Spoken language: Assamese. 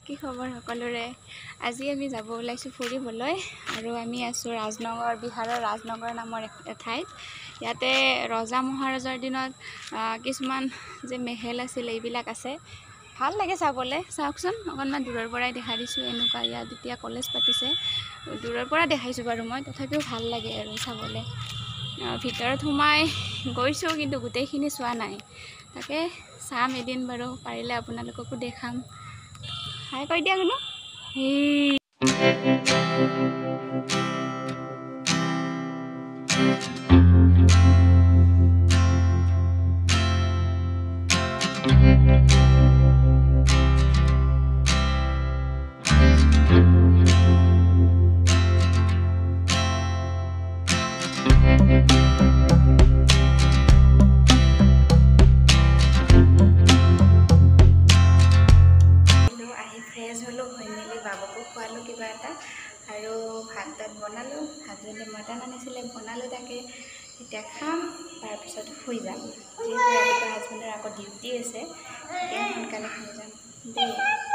কি খবৰ সকলোৰে আজি আমি যাব ওলাইছো ফুৰিবলৈ আৰু আমি আছো ৰাজনগৰ বিহাৰৰ ৰাজনগৰ নামৰ ঠাইত ইয়াতে ৰজা মহাৰাজাৰ দিনত কিছুমান যে মেহেল আছিল এইবিলাক আছে ভাল লাগে চাবলে চাওকচোন অকনমান দূৰৰ পৰাই দেখা দিছো এনেকুৱা ইয়াত এতিয়া কলেজ পাতিছে দূৰৰ পৰা দেখাইছো বাৰু মই তথাপিও ভাল লাগে আৰু চাবলে ভিতৰত সোমাই গৈছো কিন্তু গোটেইখিনি চোৱা নাই তাকে চাম এদিন বাৰু পাৰিলে আপোনালোককো দেখাম হাই কৈ দিয়া কোনো বাবুকো খোৱালো কিবা এটা আৰু ভাত তাত বনালো হাজবেণ্ডে মটন আনিছিলে বনালো তাকে এতিয়া খাম তাৰপিছত শুই যাম যিহেতু ৰাতিপুৱা হাজবেণ্ডৰ আকৌ ডিউটি আছে এতিয়া সোনকালে শুই যাম দেই